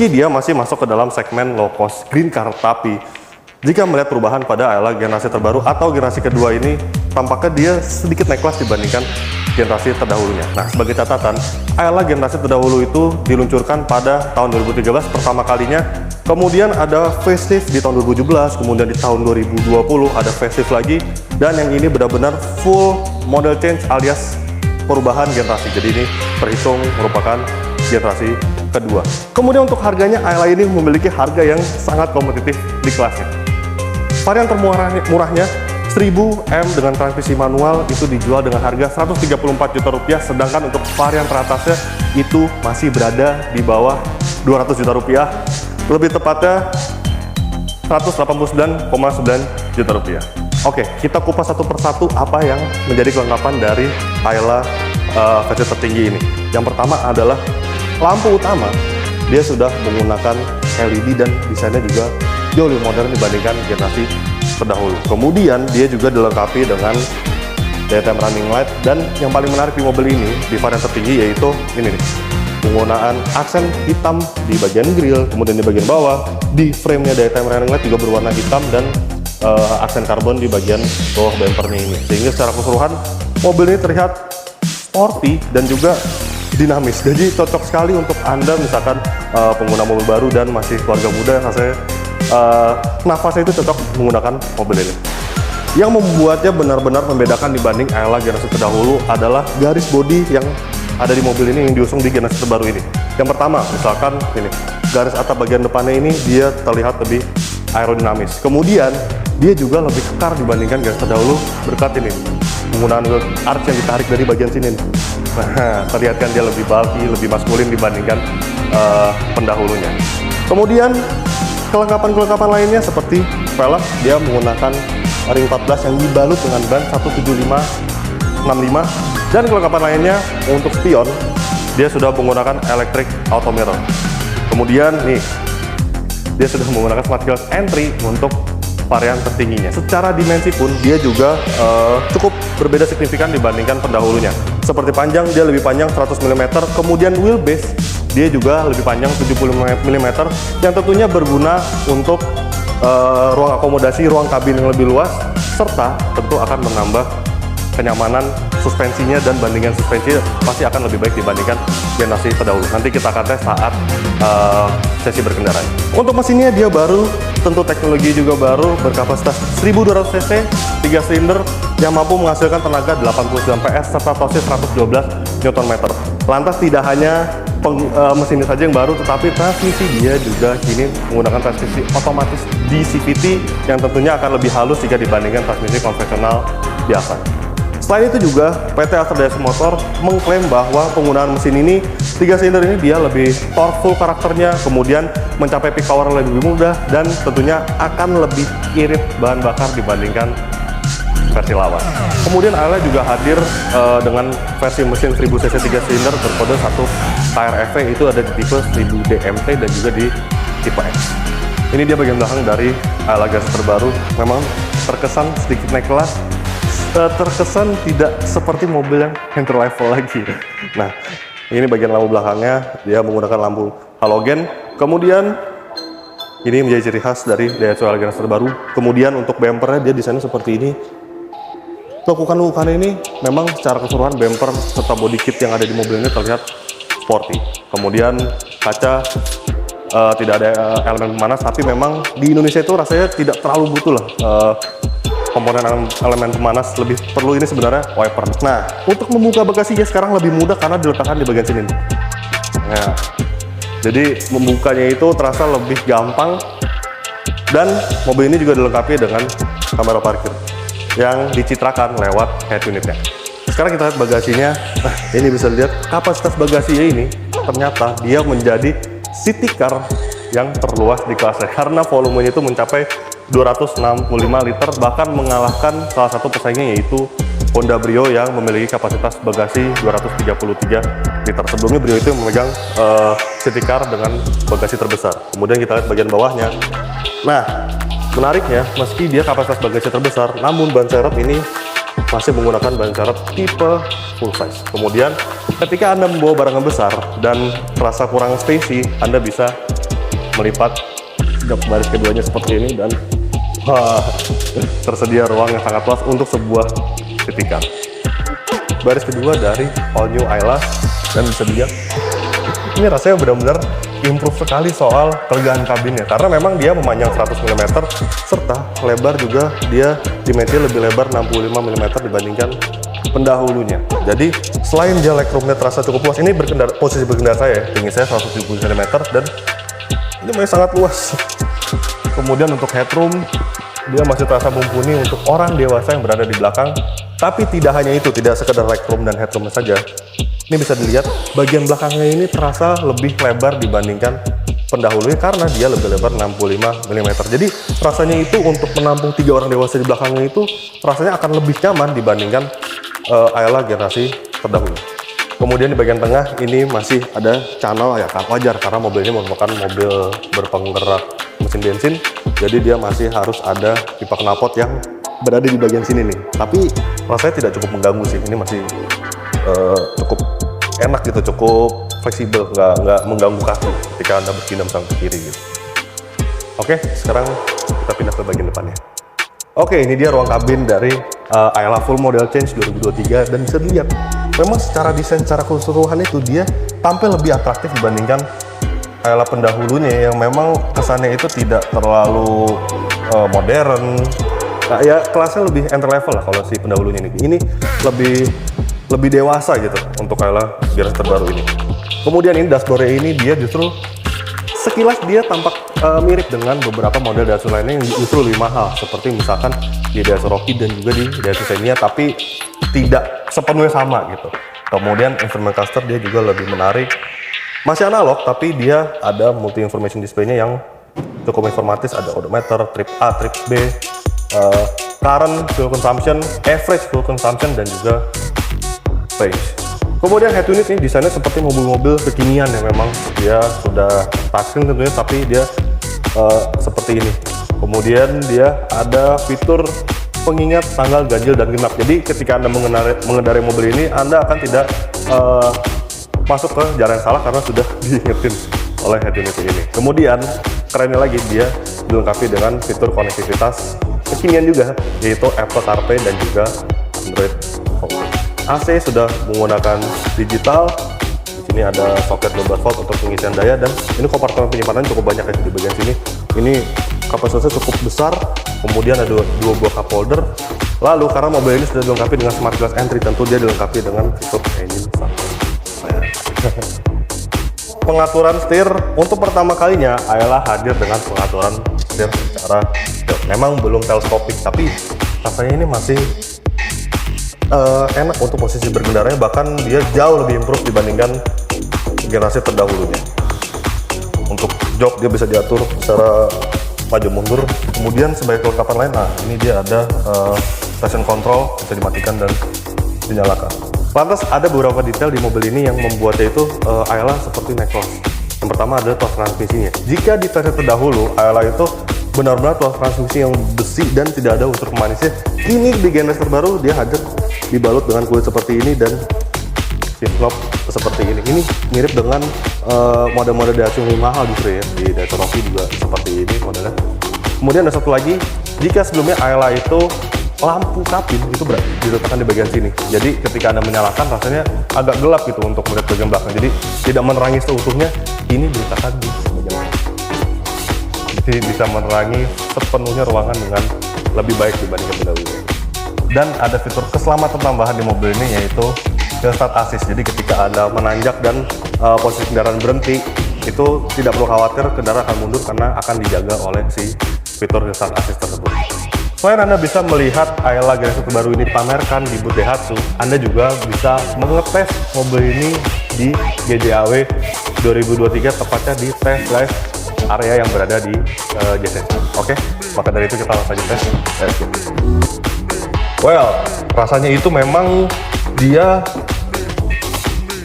Meski dia masih masuk ke dalam segmen low cost green car, tapi jika melihat perubahan pada Ayla generasi terbaru atau generasi kedua ini, tampaknya dia sedikit naik kelas dibandingkan generasi terdahulunya. Nah, sebagai catatan, Ayla generasi terdahulu itu diluncurkan pada tahun 2013 pertama kalinya, kemudian ada facelift di tahun 2017, kemudian di tahun 2020 ada facelift lagi, dan yang ini benar-benar full model change alias perubahan generasi. Jadi ini terhitung merupakan generasi kedua. Kemudian untuk harganya, Ayla ini memiliki harga yang sangat kompetitif di kelasnya. Varian termurahnya 1000 M dengan transmisi manual itu dijual dengan harga 134 juta rupiah, sedangkan untuk varian teratasnya itu masih berada di bawah 200 juta rupiah, lebih tepatnya 189,9 juta rupiah. Oke, kita kupas satu persatu apa yang menjadi kelengkapan dari Ayla versi tertinggi ini. Yang pertama adalah lampu utama. Dia sudah menggunakan LED dan desainnya juga jauh lebih modern dibandingkan generasi terdahulu. Kemudian dia juga dilengkapi dengan daytime running light, dan yang paling menarik di mobil ini di varian tertinggi yaitu ini nih, penggunaan aksen hitam di bagian grill, kemudian di bagian bawah, di frame-nya daytime running light juga berwarna hitam, dan aksen karbon di bagian bawah bumpernya ini, sehingga secara keseluruhan mobil ini terlihat sporty dan juga dinamis. Jadi cocok sekali untuk Anda misalkan pengguna mobil baru dan masih keluarga muda, rasanya nafasnya itu cocok menggunakan mobil ini. Yang membuatnya benar-benar membedakan dibanding Ayla generasi terdahulu adalah garis bodi yang ada di mobil ini yang diusung di generasi terbaru ini. Yang pertama, misalkan ini, garis atap bagian depannya ini dia terlihat lebih aerodinamis. Kemudian dia juga lebih kekar dibandingkan generasi terdahulu berkat ini, penggunaan wheel arch yang ditarik dari bagian sini. Nah, terlihat kan dia lebih bulky, lebih maskulin dibandingkan pendahulunya. Kemudian kelengkapan-kelengkapan lainnya seperti velg, dia menggunakan ring 14 yang dibalut dengan ban 175/65, dan kelengkapan lainnya untuk spion dia sudah menggunakan electric auto mirror. Kemudian nih, dia sudah menggunakan smart keyless entry untuk varian tertingginya. Secara dimensi pun dia juga cukup berbeda signifikan dibandingkan pendahulunya. Seperti panjang, dia lebih panjang 100 mm, kemudian wheelbase dia juga lebih panjang 70 mm, yang tentunya berguna untuk ruang akomodasi, ruang kabin yang lebih luas, serta tentu akan menambah kenyamanan suspensinya, dan bandingan suspensi pasti akan lebih baik dibandingkan generasi terdahulu. Nanti kita akan tes saat sesi berkendara. Untuk mesinnya dia baru, tentu teknologi juga baru, berkapasitas 1200 cc, 3 silinder yang mampu menghasilkan tenaga 89 PS serta torsi 112 Nm. Lantas tidak hanya mesin ini saja yang baru, tetapi transmisi dia juga kini menggunakan transmisi otomatis DCVT yang tentunya akan lebih halus jika dibandingkan transmisi konvensional biasa. Selain itu juga PT Astradaya Motor mengklaim bahwa penggunaan mesin ini 3 silinder ini dia lebih powerful karakternya, kemudian mencapai peak power lebih mudah, dan tentunya akan lebih irit bahan bakar dibandingkan versi lawan. Kemudian Ayla juga hadir dengan versi mesin 1000 cc 3 silinder berkode 1 KRFV, itu ada di tipe 1000 DMT dan juga di tipe X. Ini dia bagian belakang dari Ayla generasi terbaru. Memang terkesan sedikit naik kelas, terkesan tidak seperti mobil yang entry level lagi. Nah, ini bagian lampu belakangnya, dia menggunakan lampu halogen. Kemudian ini menjadi ciri khas dari Daihatsu Ayla generasi terbaru. Kemudian untuk bumpernya dia desainnya seperti ini. Lekukan-lekukan ini memang secara keseluruhan bumper serta body kit yang ada di mobil ini terlihat sporty. Kemudian kaca tidak ada elemen pemanas, tapi memang di Indonesia itu rasanya tidak terlalu butuh lah komponen elemen pemanas, lebih perlu ini sebenarnya wiper. Nah, untuk membuka bagasinya sekarang lebih mudah karena diletakkan di bagian sini. Nah, jadi membukanya itu terasa lebih gampang, dan mobil ini juga dilengkapi dengan kamera parkir yang dicitrakan lewat head unitnya. Sekarang kita lihat bagasinya. Nah, ini bisa lihat kapasitas bagasinya ini ternyata dia menjadi city car yang terluas di kelasnya, karena volumenya itu mencapai 265 liter, bahkan mengalahkan salah satu pesaingnya yaitu Honda Brio yang memiliki kapasitas bagasi 233 liter. Sebelumnya Brio itu memegang city car dengan bagasi terbesar. Kemudian kita lihat bagian bawahnya. Nah, menariknya, meski dia kapasitas bagasi terbesar, namun ban serep ini masih menggunakan ban serep tipe full size. Kemudian ketika Anda membawa barang yang besar dan terasa kurang spacey, Anda bisa melipat jok baris keduanya seperti ini, dan tersedia ruang yang sangat luas untuk sebuah sitikan. Baris kedua dari all new Ayla, dan bisa dilihat ini rasanya benar-benar improve sekali soal kelegaan kabinnya, karena memang dia memanjang 100 mm serta lebar juga dia dimensi lebih lebar 65 mm dibandingkan pendahulunya. Jadi selain dia legroomnya terasa cukup luas, ini posisi berkendara saya, tinggi saya 170 cm dan ini masih sangat luas. Kemudian untuk headroom dia masih terasa mumpuni untuk orang dewasa yang berada di belakang. Tapi tidak hanya itu, tidak sekedar legroom dan headroomnya saja. Ini bisa dilihat bagian belakangnya ini terasa lebih lebar dibandingkan pendahulunya karena dia lebih lebar 65 mm. Jadi rasanya itu untuk menampung 3 orang dewasa di belakangnya itu rasanya akan lebih nyaman dibandingkan Ayla generasi terdahulu. Kemudian di bagian tengah ini masih ada channel, ya wajar karena mobil ini merupakan mobil berpenggerak mesin bensin. Jadi dia masih harus ada pipa knalpot yang berada di bagian sini nih. Tapi rasanya tidak cukup mengganggu sih. Ini masih cukup enak gitu, cukup fleksibel, nggak mengganggu kaki ketika Anda berpindah sang ke kiri gitu. Oke, sekarang kita pindah ke bagian depannya. Oke, ini dia ruang kabin dari Ayla full model change 2023, dan bisa dilihat memang secara desain, secara keseluruhan itu dia tampil lebih atraktif dibandingkan Ayla pendahulunya yang memang kesannya itu tidak terlalu modern. Nah, ya kelasnya lebih entry level lah kalau si pendahulunya ini. Ini lebih dewasa gitu untuk Ayla generasi terbaru ini. Kemudian ini dashboardnya ini dia justru sekilas dia tampak mirip dengan beberapa model Daihatsu lainnya yang justru lebih mahal, seperti misalkan di Daihatsu Rocky dan juga di Daihatsu Xenia, tapi tidak sepenuhnya sama gitu. Kemudian instrument cluster dia juga lebih menarik, masih analog tapi dia ada multi information display-nya yang cukup informatif, ada odometer, trip A, trip B, current fuel consumption, average fuel consumption, dan juga range. Kemudian head unit ini desainnya seperti mobil-mobil kekinian yang memang dia sudah touchscreen tentunya, tapi dia seperti ini. Kemudian dia ada fitur pengingat tanggal ganjil dan genap. Jadi ketika Anda mengendarai mobil ini, Anda akan tidak masuk ke jalan yang salah karena sudah diingetin oleh head unit ini. Kemudian kerennya lagi, dia dilengkapi dengan fitur konektivitas kekinian juga, yaitu Apple CarPlay dan juga Android Auto. AC sudah menggunakan digital. Di sini ada soket 12 volt untuk pengisian daya, dan ini kompartemen penyimpanan cukup banyak ya di bagian sini. Ini kapasitasnya cukup besar. Kemudian ada dua buah cup holder. Lalu karena mobil ini sudah dilengkapi dengan smart glass entry, tentu dia dilengkapi dengan fitur engine start. Pengaturan setir untuk pertama kalinya Ayla hadir dengan pengaturan setir secara memang belum teleskopik, tapi rasanya ini masih enak untuk posisi berkendaranya, bahkan dia jauh lebih improve dibandingkan generasi terdahulunya. Untuk jok dia bisa diatur secara maju mundur. Kemudian sebagai kelengkapan lain, nah ini dia ada traction control, bisa dimatikan dan dinyalakan. Lantas ada beberapa detail di mobil ini yang membuatnya itu Ayla seperti naik kelas. Yang pertama adalah tuas transmisinya. Jika di versi terdahulu Ayla itu benar-benar tuas transmisi yang besi dan tidak ada unsur pemanisnya, kini di generasi terbaru dia hadir dibalut dengan kulit seperti ini dan shift knob seperti ini. Ini mirip dengan model-model Daihatsu yang mahal justru ya, di Daihatsu Rocky juga seperti ini modelnya. Kemudian ada satu lagi, jika sebelumnya Ayla itu lampu kabin itu diletakkan di bagian sini, jadi ketika Anda menyalakan rasanya agak gelap gitu untuk melihat bagian belakang, jadi tidak menerangi seutuhnya. Ini diletakkan di bagian belakang, jadi bisa menerangi sepenuhnya ruangan dengan lebih baik dibandingkan pendahulunya. Dan ada fitur keselamatan tambahan di mobil ini, yaitu hill start assist. Jadi ketika Anda menanjak dan posisi kendaraan berhenti, itu tidak perlu khawatir kendaraan akan mundur karena akan dijaga oleh si fitur hill start assist tersebut. Selain Anda bisa melihat Ayla generasi terbaru ini dipamerkan di booth Daihatsu, Anda juga bisa mengetes mobil ini di GJAW 2023, tepatnya di test drive area yang berada di JCC. Oke, maka dari itu kita langsung saja tes. Well, rasanya itu memang dia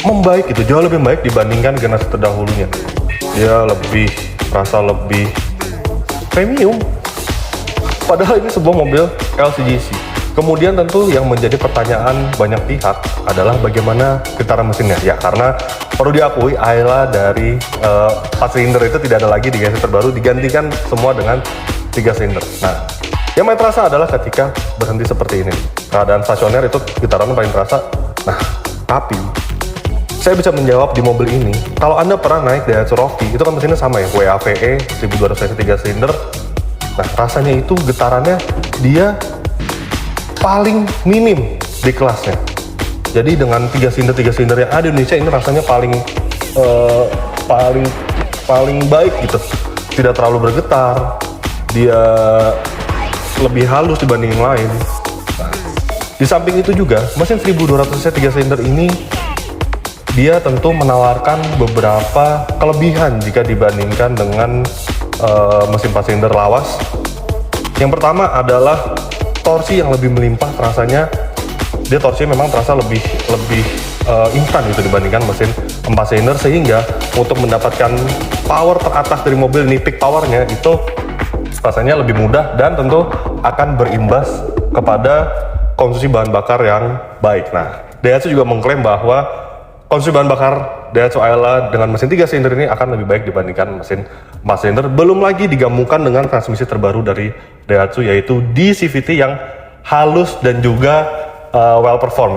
membaik gitu, jauh lebih baik dibandingkan generasi terdahulunya. Dia rasa lebih premium. Padahal ini sebuah mobil LCGC. Kemudian tentu yang menjadi pertanyaan banyak pihak adalah bagaimana getaran mesinnya. Ya, karena perlu diakui Ayla dari 4 silinder itu tidak ada lagi di genset terbaru, digantikan semua dengan 3 silinder. Nah, yang main terasa adalah ketika berhenti seperti ini. Keadaan stasioner itu getaran paling terasa. Nah, tapi saya bisa menjawab di mobil ini, kalau Anda pernah naik Daihatsu Rocky, itu kan mesinnya sama ya, WAVE 1200 cc 3 silinder. Nah, rasanya itu getarannya dia paling minim di kelasnya. Jadi dengan 3 silinder yang ada di Indonesia ini rasanya paling baik gitu. Tidak terlalu bergetar, dia lebih halus dibanding yang lain. Nah, di samping itu juga mesin 1200 cc 3 silinder ini dia tentu menawarkan beberapa kelebihan jika dibandingkan dengan mesin 4 silinder lawas. Yang pertama adalah torsi yang lebih melimpah rasanya. Dia torsinya memang terasa lebih instan gitu dibandingkan mesin 4 silinder, sehingga untuk mendapatkan power teratas dari mobil ini, peak powernya itu rasanya lebih mudah dan tentu akan berimbas kepada konsumsi bahan bakar yang baik. Nah, Daihatsu juga mengklaim bahwa konsumsi bahan bakar Daihatsu Ayla dengan mesin 3 silinder ini akan lebih baik dibandingkan mesin 4 silinder, belum lagi digabungkan dengan transmisi terbaru dari Daihatsu yaitu DCVT yang halus dan juga well perform.